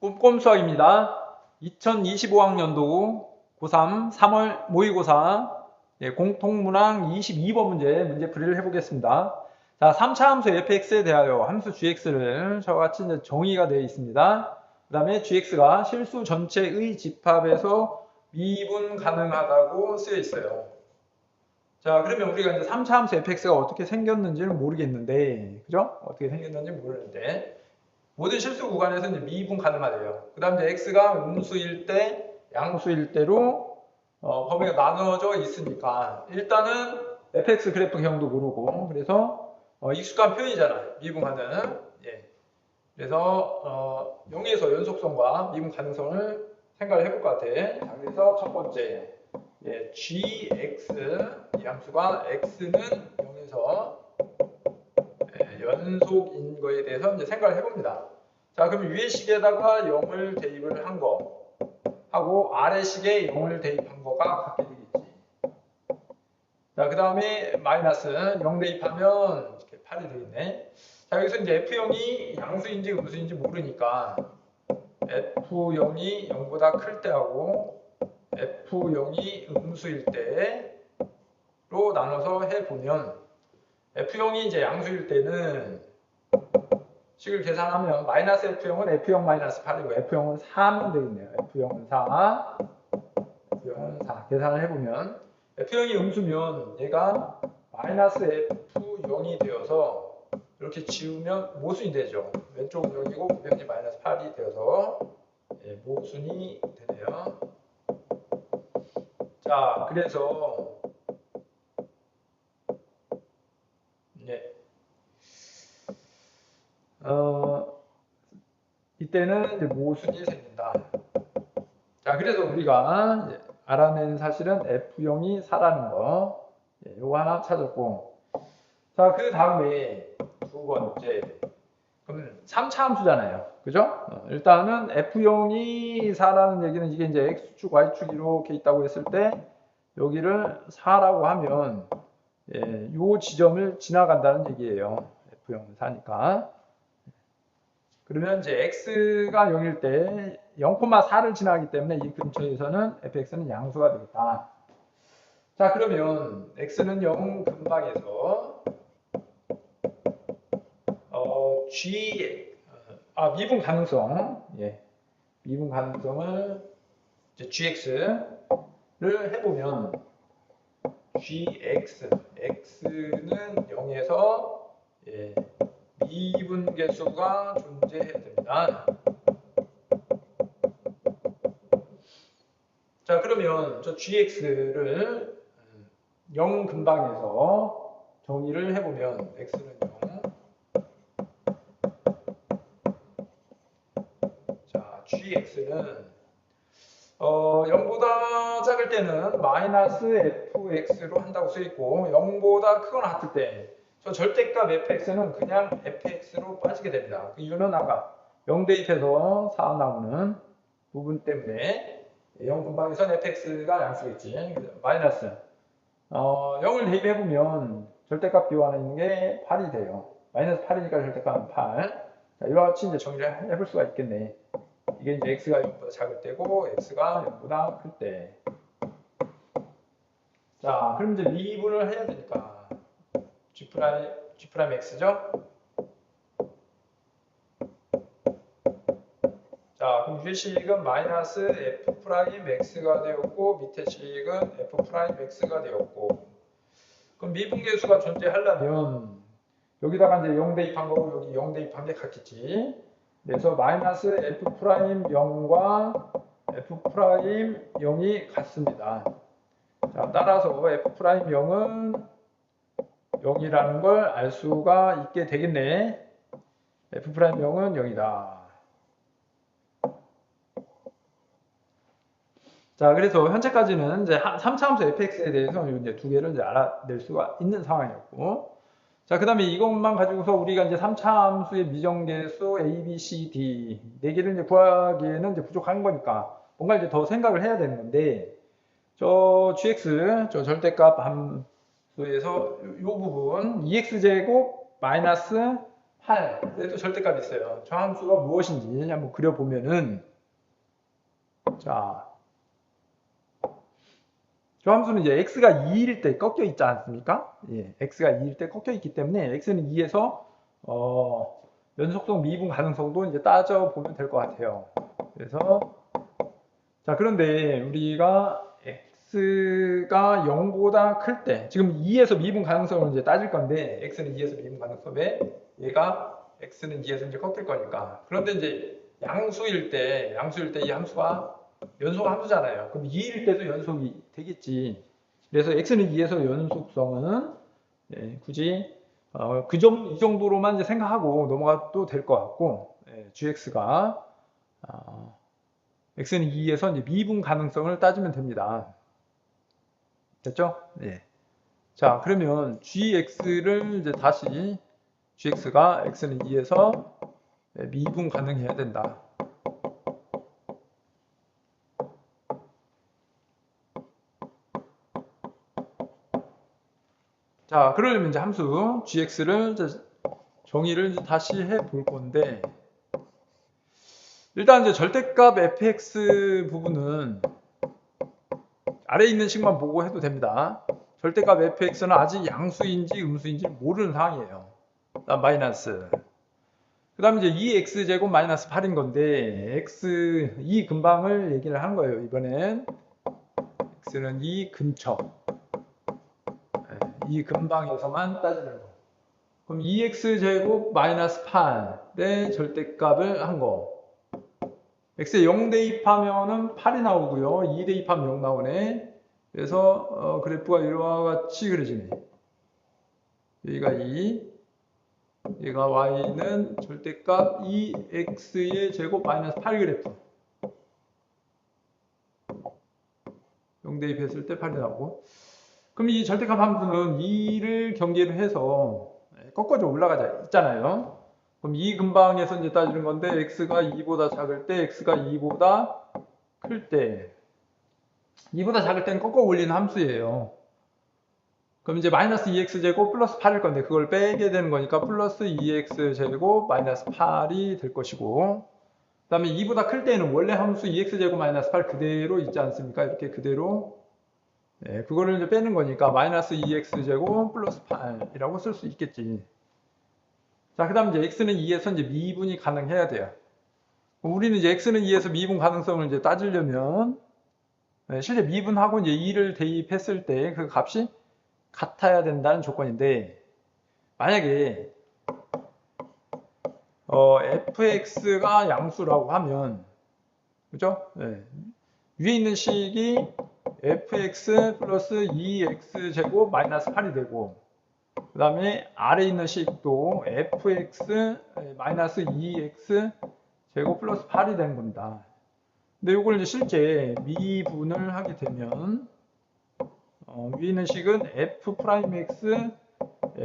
꼼꼼 수학입니다. 2025학년도 고3 3월 모의고사 공통문항 22번 문제풀이를 해보겠습니다. 자, 3차 함수 fx에 대하여 함수 gx를 저와 같이 이제 정의가 되어 있습니다. 그 다음에 gx가 실수 전체의 집합에서 미분 가능하다고 쓰여 있어요. 자, 그러면 우리가 이제 3차 함수 fx가 어떻게 생겼는지는 모르겠는데, 그죠? 어떻게 생겼는지 모르는데, 모든 실수 구간에서 이제 미분 가능하대요. 그 다음 이제 x가 음수일 때, 양수일 때로 범위가 나누어져 있으니까 일단은 fx 그래프형도 모르고 그래서 익숙한 표현이잖아요. 미분 가능. 예. 그래서 0에서 연속성과 미분 가능성을 생각을 해볼 것 같아. 자, 그래서 첫 번째 gx 이 함수가 x는 0에서 연속인 거에 대해서 이제 생각을 해봅니다. 자, 그럼 위의 식에다가 0을 대입을 한 거 하고 아래 식에 0을 대입한 거가 같게 되겠지. 자, 그 다음에 마이너스 0 대입하면 이렇게 8이 되겠네. 자, 여기서 이제 F형이 양수인지 음수인지 모르니까 F0이 0보다 클 때하고 F0이 음수일 때로 나눠서 해보면 F형이 이제 양수일 때는 식을 계산하면 마이너스 F형은 F형 마이너스 8이고 F형은 4면 되겠네요. F형은 4, F형은 4. 계산을 해보면 F형이 음수면 얘가 마이너스 F0이 되어서 이렇게 지우면 모순이 되죠. 왼쪽은 0이고 부변이 마이너스 8이 되어서 모순이 되네요. 자, 그래서 이때는 이제 모순이 생긴다. 자, 그래서 우리가 알아낸 사실은 F형이 4라는 거. 요거 하나 찾았고. 자, 그 다음에 두 번째. 그럼 3차 함수잖아요. 그죠? 일단은 F형이 4라는 얘기는 이게 이제 X축, Y축 이렇게 있다고 했을 때 여기를 4라고 하면 요 지점을 지나간다는 얘기예요. F형은 4니까. 그러면 이제 x가 0일 때 0,4를 지나기 때문에 이 근처에서는 fx는 양수가 되겠다. 자, 그러면 x는 0 근방에서 미분 가능성, 미분 가능성을 이제 gx를 해보면 x는 0에서 미분 계수가 존재해야 됩니다. 자, 그러면 저 gx를 0 근방에서 정의를 해보면 x는 0. 자, gx는 0보다 작을 때는 마이너스 fx로 한다고 써있고 0보다 크거나 같을 때 저 절대값 fx는 그냥 fx로 빠지게 됩니다. 그 이유는 아까 0 대입해서 4 나오는 부분 때문에 0 근방에서는 fx가 양수겠지. 마이너스 0을 대입해보면 절대값 비워하는 있는 게 8이 돼요. 마이너스 8이니까 절대값은 8. 자, 이와 같이 이제 정리를 해볼 수가 있겠네. 이게 이제 x가 0보다 작을 때고 x가 0보다 클 때. 자, 그럼 이제 미분을 해야 되니까 G'X죠? 자, 그럼 위의 식은 마이너스 F'X가 되었고 밑에 식은 F'X가 되었고 그럼 미분계수가 존재하려면 여기다가 이제 0 대입한 거고 여기 0 대입한 게 같겠지. 그래서 마이너스 F'0과 F'0이 같습니다. 자, 따라서 F'0은 0이라는 걸 알 수가 있게 되겠네. F'0은 0이다. 자, 그래서 현재까지는 이제 3차 함수 fx에 대해서 이제 두 개를 이제 알아낼 수가 있는 상황이었고. 자, 그 다음에 이것만 가지고서 우리가 이제 3차 함수의 미정계수 A, B, C, D 네 개를 이제 구하기에는 이제 부족한 거니까 뭔가 이제 더 생각을 해야 되는 건데, 저 gx, 저 절대값 함수에서 요 부분 2x제곱 마이너스 8에도 절대값이 있어요. 저 함수가 무엇인지 한번 그려보면은, 자, 저 함수는 이제 x가 2일 때 꺾여 있지 않습니까? 예, x가 2일 때 꺾여 있기 때문에 x는 2에서 연속성 미분 가능성도 이제 따져보면 될 것 같아요. 그래서 자, 그런데 우리가 x가 0보다 클 때, 지금 2에서 미분 가능성을 이제 따질 건데, x는 2에서 미분 가능성에 얘가 x는 2에서 이제 꺾일 거니까. 그런데 이제 양수일 때 이 함수가 연속 함수잖아요. 그럼 2일 때도 연속이 되겠지. 그래서 x는 2에서 연속성은 굳이 이 정도로만 이제 생각하고 넘어가도 될 것 같고, gx가 x는 2에서 이제 미분 가능성을 따지면 됩니다. 됐죠? 네. 자, 그러면 gx를 이제 다시 gx가 x는 2에서 미분 가능해야 된다. 자, 그러려면 이제 함수 gx를 이제 정의를 이제 다시 해 볼 건데, 일단 이제 절대값 fx 부분은 아래에 있는 식만 보고 해도 됩니다. 절대값 fx는 아직 양수인지 음수인지 모르는 상황이에요. 그다음 마이너스. 그 다음에 이제 2x제곱 마이너스 8인 건데, 이 근방을 얘기를 하는 거예요, 이번엔. x는 이 근처. 이 근방에서만 따지는 거. 그럼 2x제곱 마이너스 8의 절대값을 한 거. x에 0 대입하면은 8이 나오고요. 2 대입하면 0 나오네. 그래서 그래프가 이와 같이 그려지네. 여기가 2, 얘가 y는 절대값 2x의 제곱 마이너스 8 그래프. 0 대입했을 때 8이 나오고. 그럼 이 절대값 함수는 2를 경계로 해서 꺾어져 올라가자 있잖아요. 그럼 이 근방에서 이제 따지는 건데, x가 2보다 작을 때, x가 2보다 클 때, 2보다 작을 땐 꺾어 올리는 함수예요. 그럼 이제 마이너스 2x제곱 플러스 8일 건데, 그걸 빼게 되는 거니까 플러스 2x제곱 마이너스 8이 될 것이고, 그 다음에 2보다 클 때는 원래 함수 2x제곱 마이너스 8 그대로 있지 않습니까? 이렇게 그대로. 그거를 이제 빼는 거니까 마이너스 2x제곱 플러스 8이라고 쓸 수 있겠지. 자, 그 다음 이제 x는 2에서 이제 미분이 가능해야 돼요. 우리는 이제 x는 2에서 미분 가능성을 이제 따지려면, 실제 미분하고 이제 2를 대입했을 때 그 값이 같아야 된다는 조건인데, 만약에 fx가 양수라고 하면, 그죠? 위에 있는 식이 fx 플러스 2x 제곱 마이너스 8이 되고, 그 다음에 아래 있는 식도 fx 마이너스 2x 제곱 플러스 8이 되는 겁니다. 근데 이걸 이제 실제 미분을 하게 되면 위에 있는 식은 f 프라임 x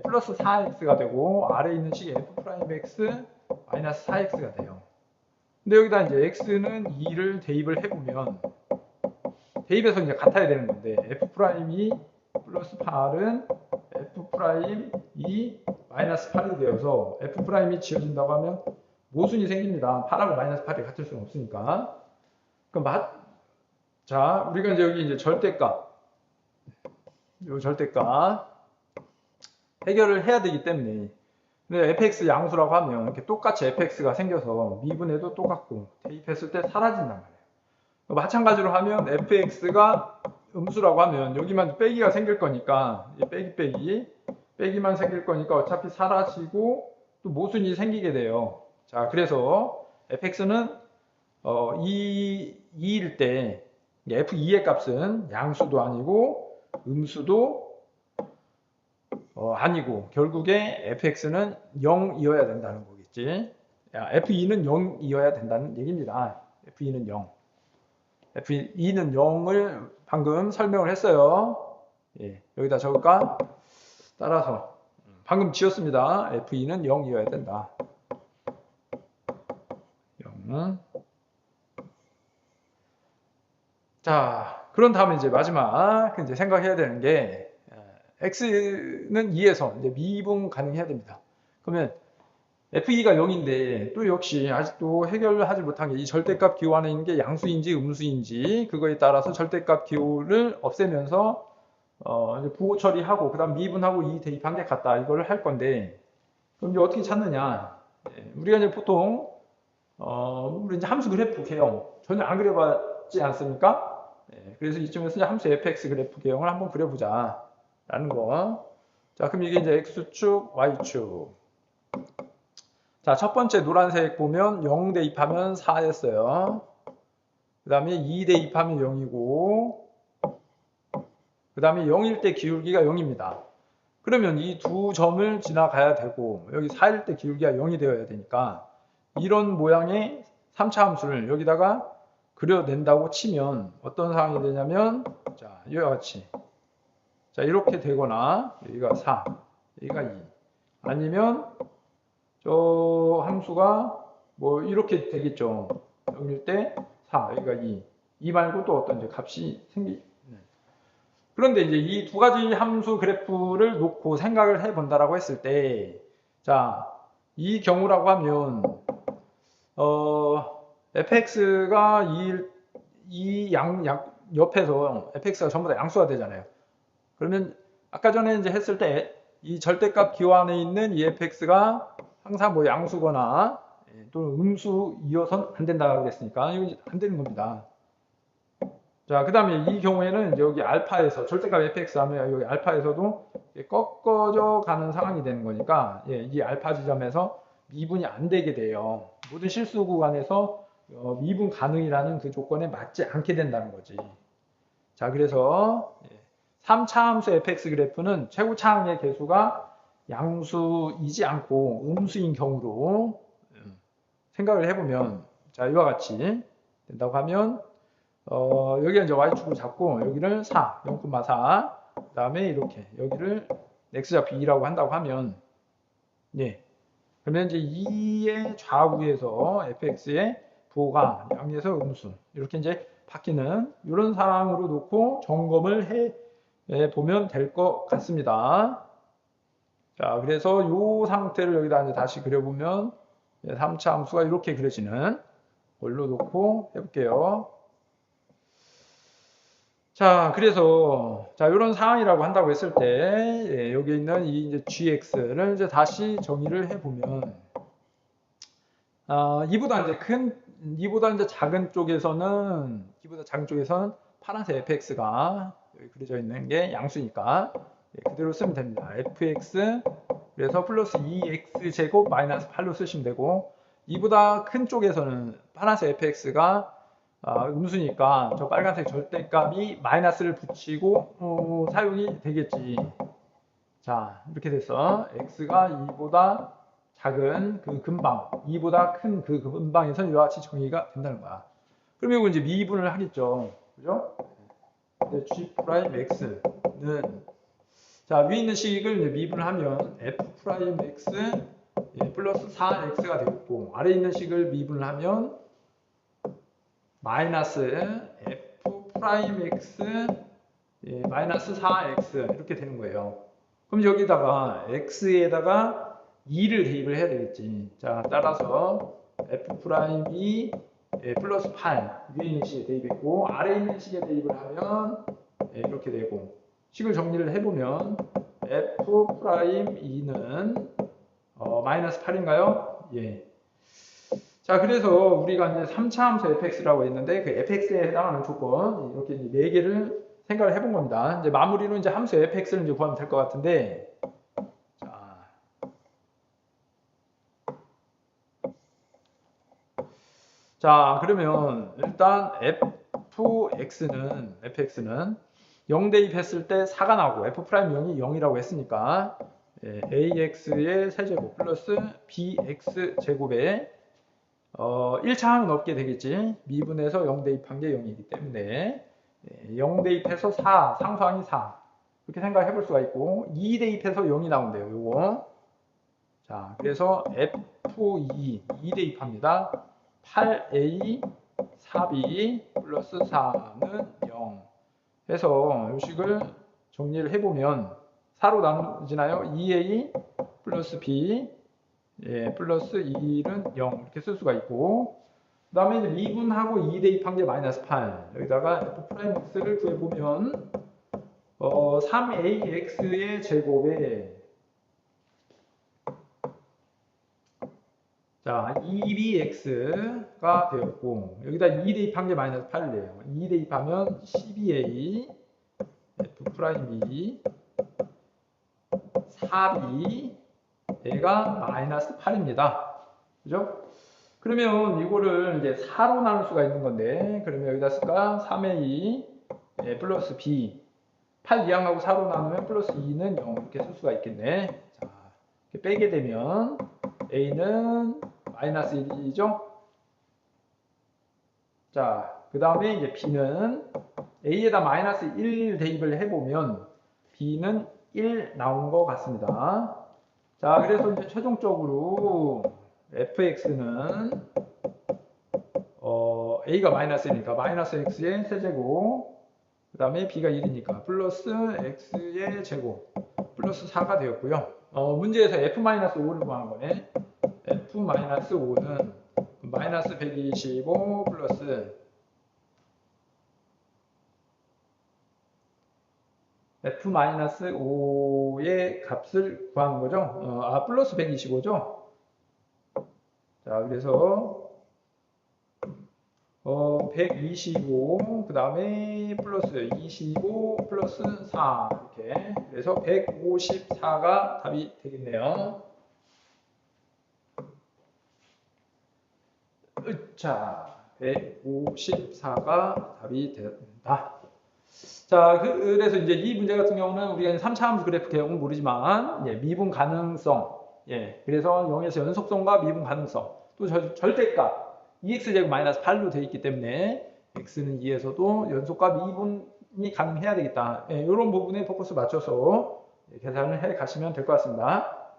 플러스 4x가 되고, 아래 있는 식이 f 프라임 x 마이너스 4x가 돼요. 근데 여기다 이제 x는 2를 대입을 해보면, 대입해서 이제 같아야 되는 건데, f 프라임 2 플러스 8은 f 프라임 2 마이너스 8이 되어서 f 프라임이 지어진다고 하면 모순이 생깁니다. 8하고 마이너스 8이 같을 수는 없으니까. 그럼 자, 우리가 이제 여기 이제 절대값, 요 절대값 해결을 해야 되기 때문에, 근데 fx 양수라고 하면 이렇게 똑같이 fx가 생겨서 미분해도 똑같고 대입했을 때 사라진단 말이에요. 마찬가지로 하면 fx가 음수라고 하면 여기만 빼기가 생길 거니까, 빼기만 생길 거니까 어차피 사라지고 또 모순이 생기게 돼요. 자, 그래서 fx는 2일 때 f2의 값은 양수도 아니고 음수도 아니고 결국에 fx는 0이어야 된다는 거겠지. f2는 0이어야 된다는 얘기입니다. f2는 0. f2는 0을 방금 설명을 했어요. 여기다 적을까? 따라서 방금 지었습니다. f2는 0이어야 된다. 0. 자, 그런 다음에 이제 마지막 이제 생각해야 되는 게, x는 2에서 이제 미분 가능해야 됩니다. 그러면 F2가 0인데 또 역시 아직도 해결하지 못한 게 이 절대값 기호 안에 있는 게 양수인지 음수인지 그거에 따라서 절대값 기호를 없애면서 이제 부호 처리하고 그다음 미분하고 이 대입한 게 같다 이걸 할 건데 그럼 이제 어떻게 찾느냐? 우리가 이제 보통 우리 이제 함수 그래프 개형 전혀 안 그려봤지 않습니까? 그래서 이쯤에서 이제 함수 fx 그래프 개형을 한번 그려보자라는 거. 자, 그럼 이게 이제 x축, y축. 자, 첫 번째 노란색 보면 0 대입하면 4였어요. 그 다음에 2 대입하면 0이고, 그 다음에 0일 때 기울기가 0입니다. 그러면 이 두 점을 지나가야 되고, 여기 4일 때 기울기가 0이 되어야 되니까, 이런 모양의 3차 함수를 여기다가 그려낸다고 치면 어떤 상황이 되냐면, 자, 이와 같이. 자, 이렇게 되거나, 여기가 4, 여기가 2. 아니면, 저 함수가 뭐 이렇게 되겠죠. 0일 때 4, 여기가 2. 2 말고 또 어떤 이제 값이 그런데 이제 이 두 가지 함수 그래프를 놓고 생각을 해 본다라고 했을 때, 자, 이 경우라고 하면, fx가 옆에서 fx가 전부 다 양수가 되잖아요. 그러면 아까 전에 이제 했을 때 이 절대값 기호 안에 있는 이 fx가 항상 뭐 양수거나 또는 음수이어서는 안 된다고 그랬으니까 이거 안 되는 겁니다. 자, 그 다음에 이 경우에는 여기 알파에서 절대값 fx 하면 여기 알파에서도 꺾어져 가는 상황이 되는 거니까 이 알파 지점에서 미분이 안 되게 돼요. 모든 실수 구간에서 미분 가능이라는 그 조건에 맞지 않게 된다는 거지. 자, 그래서 3차 함수 fx 그래프는 최고차항의 개수가 양수이지 않고 음수인 경우로 생각을 해보면 자, 이와 같이 된다고 하면 여기가 이제 y축을 잡고 여기를 4, 0,4 그 다음에 이렇게 여기를 x좌표 2라고 한다고 하면 그러면 이제 2의 좌우에서 fx의 부호가 0에서 음수 이렇게 이제 바뀌는 이런 상황으로 놓고 점검을 해 보면 될 것 같습니다. 자, 그래서 이 상태를 여기다 이제 다시 그려보면 3차 함수가 이렇게 그려지는 걸로 놓고 해볼게요. 자, 그래서 자 이런 상황이라고 한다고 했을 때 여기 있는 이 이제 gx를 이제 다시 정의를 해보면 이보다 이제 작은 쪽에서는 파란색 fx가 여기 그려져 있는 게 양수니까 그대로 쓰면 됩니다. fx 그래서 플러스 2x 제곱 마이너스 8로 쓰시면 되고 이보다 큰 쪽에서는 파란색 fx가 음수니까 저 빨간색 절대값이 마이너스를 붙이고 사용이 되겠지. 자, 이렇게 돼서 x가 2보다 작은 그 근방, 2보다 큰 그 근방에서 이와 같이 정의가 된다는 거야. 그럼 이거 이제 미분을 하겠죠. 그죠? g 프라임 x는 자, 위에 있는 식을 이제 미분을 하면 f 프라임 x 플러스 4x가 되겠고 아래에 있는 식을 미분을 하면 마이너스 f 프라임 x 마이너스 4x 이렇게 되는 거예요. 그럼 여기다가 x에다가 2를 대입을 해야 되겠지. 자, 따라서 f 프라임 2 플러스 8 위에 있는 식에 대입했고 아래에 있는 식에 대입을 하면 이렇게 되고 식을 정리를 해보면 f 프라임 2는 마이너스 8인가요? 예. 자, 그래서 우리가 이제 3차 함수 fx라고 했는데 그 fx에 해당하는 조건 이렇게 이제 4개를 생각을 해본 겁니다. 이제 마무리로 이제 함수 fx를 이제 구하면 될 것 같은데 자, 그러면 일단 fx는 0 대입했을 때 4가 나오고 f'0이 0이라고 했으니까 ax의 세제곱 플러스 bx제곱에 1차항은 없게 되겠지. 미분해서 0 대입한 게 0이기 때문에 0 대입해서 4, 상수항이 4 이렇게 생각해 볼 수가 있고 2 대입해서 0이 나온대요. 요거 자, 그래서 f2 2 대입합니다. 8a 4b 플러스 4는 0 해서 이 식을 정리를 해보면 4로 나누지나요? 2a 플러스 b 예, 플러스 1은 0 이렇게 쓸 수가 있고, 그 다음에 이제 미분하고 2 대입한 게 마이너스 8. 여기다가 f'x를 구해보면 3ax의 제곱에 자 2bx가 되었고, 여기다 2 대입한 게 마이너스 8이래요. 2 대입하면 12a f'b 4b 얘가 마이너스 8입니다. 그죠? 그러면 이거를 이제 4로 나눌 수가 있는 건데, 그러면 여기다 쓸까? 3a 플러스 b 8 이항하고 4로 나누면 플러스 2는 0 이렇게 쓸 수가 있겠네. 자, 이렇게 빼게 되면 a는 마이너스 1이죠. 자, 그 다음에 이제 b는 a에다 마이너스 1 대입을 해보면 b는 1 나오는 것 같습니다. 자, 그래서 이제 최종적으로 fx는 a가 마이너스니까 마이너스 x의 세제곱, 그 다음에 b가 1이니까 플러스 x의 제곱 플러스 4가 되었고요. 문제에서 f-5를 구하는 거네. f-5는 마이너스 125 플러스 f-5의 값을 구하는 거죠. 플러스 125죠. 자, 그래서 125, 그 다음에 플러스 25 플러스 4 이렇게, 그래서 154가 답이 되겠네요. 자, 154가 답이 된다. 자, 그래서 이제 이 문제 같은 경우는 우리가 3차 함수 그래프 개혁은 모르지만, 예, 미분 가능성, 예, 그래서 0에서 연속성과 미분 가능성, 또 절대값 2x제곱 마이너스 8로 되어 있기 때문에 x는 2에서도 연속과 미분이 가능해야 되겠다. 예, 이런 부분에 포커스 맞춰서 계산을 해 가시면 될 것 같습니다.